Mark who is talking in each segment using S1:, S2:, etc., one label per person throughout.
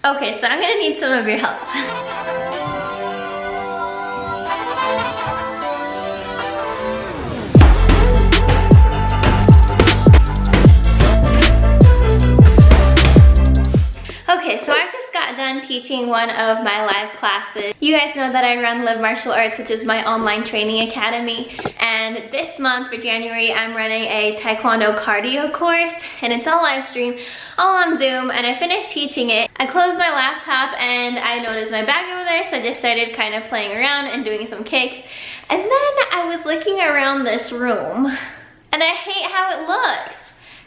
S1: Okay, so I'm gonna need some of your help. Okay, so I just got done teaching one of my live classes. You guys know that I run Live Martial Arts, which is my online training academy. And this month for January, I'm running a Taekwondo cardio course, and it's all live stream, all on Zoom. And I finished teaching it. I closed my laptop and I noticed my bag over there, so I just started kind of playing around and doing some kicks. And then I was looking around this room and I hate how it looks.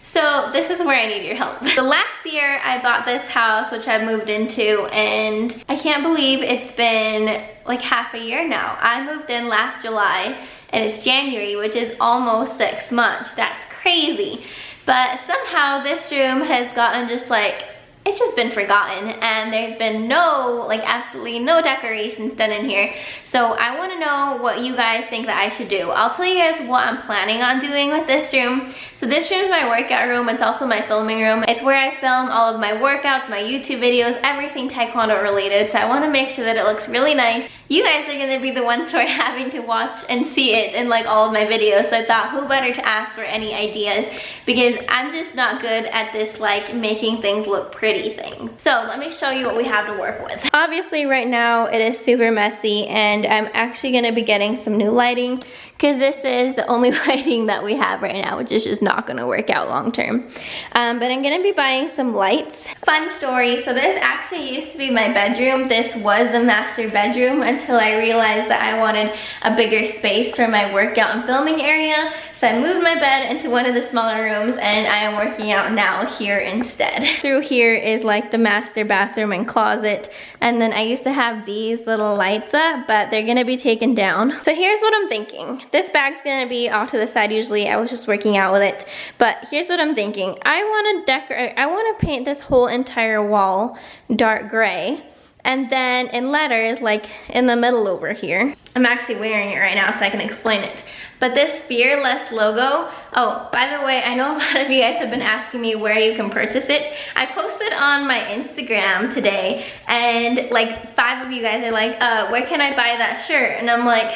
S1: So this is where I need your help. So last year I bought this house, which I've moved into, and I can't believe it's been like half a year now. I moved in last July and it's January, which is almost 6 months. That's crazy. But somehow this room has gotten just like, it's just been forgotten, and there's been no, like absolutely no decorations done in here. So I want to know what you guys think that I should do. I'll tell you guys what I'm planning on doing with this room. So this room is my workout room. It's also my filming room. It's where I film all of my workouts, my YouTube videos, everything Taekwondo related. So I want to make sure that it looks really nice. You guys are going to be the ones who are having to watch and see it in like all of my videos. So I thought, who better to ask for any ideas, because I'm just not good at this like making things look pretty thing. So let me show you what we have to work with. Obviously right now it is super messy, and I'm actually going to be getting some new lighting, because this is the only lighting that we have right now, which is just not going to work out long term. But I'm going to be buying some lights. Fun story, so this actually used to be my bedroom. This was the master bedroom until I realized that I wanted a bigger space for my workout and filming area. So I moved my bed into one of the smaller rooms, and I am working out now here instead. Through here is like the master bathroom and closet, and then I used to have these little lights up, but they're gonna be taken down. So here's what I'm thinking. This bag's gonna be off to the side. Usually I was just working out with it, but here's what I'm thinking. I want to paint this whole entire wall dark gray, and then in letters like in the middle over here. I'm actually wearing it right now so I can explain it. But this fearless logo, oh, by the way, I know a lot of you guys have been asking me where you can purchase it. I posted on my Instagram today, and like 5 of you guys are like, where can I buy that shirt? And I'm like,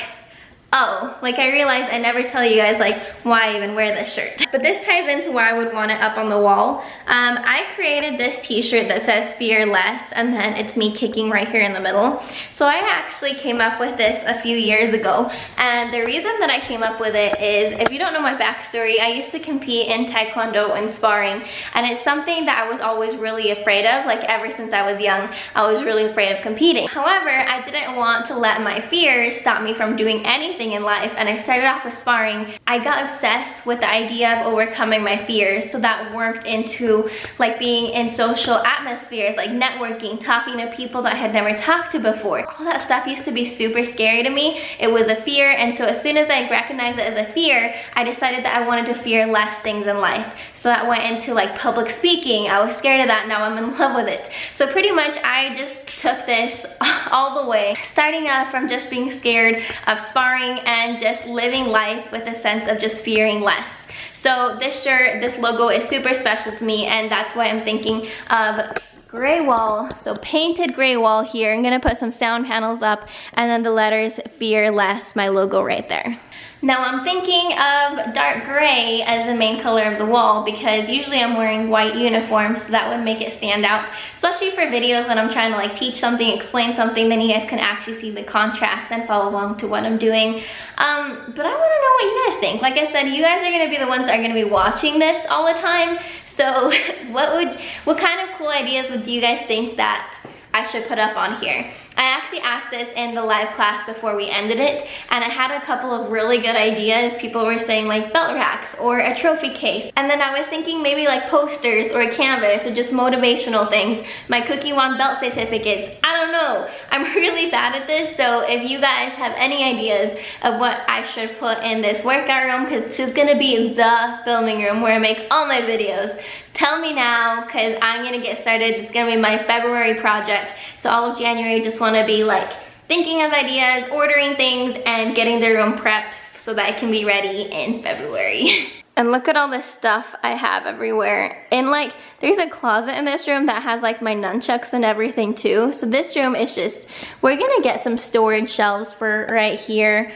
S1: oh, like I realized I never tell you guys like why I even wear this shirt. But this ties into why I would want it up on the wall. I created this t-shirt that says fearless, and then it's me kicking right here in the middle. So I actually came up with this a few years ago, and the reason that I came up with it is, if you don't know my backstory, I used to compete in Taekwondo and Sparring, and it's something that I was always really afraid of. Like ever since I was young, I was really afraid of competing. However, I didn't want to let my fears stop me from doing anything in life, and I started off with Sparring. I got obsessed with the idea of overcoming my fears, so that worked into like being in social atmospheres, like networking, talking to people that I had never talked to before. All that stuff used to be super scary to me. It was a fear, and so as soon as I recognized it as a fear, I decided that I wanted to fear less things in life. So that went into like public speaking. I was scared of that, now I'm in love with it. So pretty much I just took this all the way, starting off from just being scared of sparring and just living life with a sense of just fearing less. So this shirt, this logo is super special to me, and that's why I'm thinking of gray wall. So painted gray wall here. I'm gonna put some sound panels up, and then the letters fearless, my logo right there. Now I'm thinking of dark gray as the main color of the wall, because usually I'm wearing white uniforms, so that would make it stand out, especially for videos when I'm trying to like teach something, explain something, then you guys can actually see the contrast and follow along to what I'm doing. But I want to know what you guys think. Like I said, you guys are going to be the ones that are going to be watching this all the time, so what kind of cool ideas would you guys think that I should put up on here? I actually asked this in the live class before we ended it, and I had a couple of really good ideas. People were saying like belt racks or a trophy case, and then I was thinking maybe like posters or a canvas or just motivational things, my Cookie Wand belt certificates. I don't know, I'm really bad at this, so if you guys have any ideas of what I should put in this workout room, because this is gonna be the filming room where I make all my videos, tell me now, because I'm gonna get started. It's gonna be my February project, so all of January I just want to be like thinking of ideas, ordering things, and getting the room prepped so that I can be ready in February. And look at all this stuff I have everywhere. And like, there's a closet in this room that has like my nunchucks and everything too. So this room is just, we're gonna get some storage shelves for right here.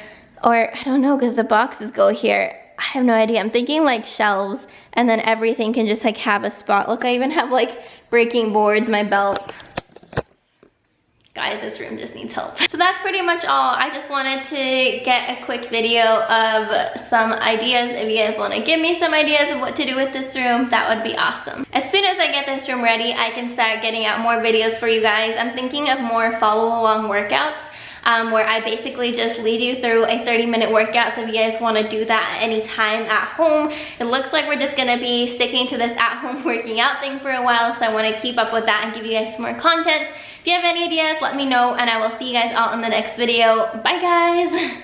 S1: Or I don't know, because the boxes go here. I have no idea. I'm thinking like shelves and then everything can just like have a spot. Look, I even have like breaking boards, my belt. Guys, this room just needs help. So that's pretty much all. I just wanted to get a quick video of some ideas. If you guys want to give me some ideas of what to do with this room, that would be awesome. As soon as I get this room ready, I can start getting out more videos for you guys. I'm thinking of more follow-along workouts. Where I basically just lead you through a 30-minute workout. So if you guys want to do that at any time at home, it looks like we're just going to be sticking to this at-home working out thing for a while. So I want to keep up with that and give you guys some more content. If you have any ideas, let me know, and I will see you guys all in the next video. Bye, guys.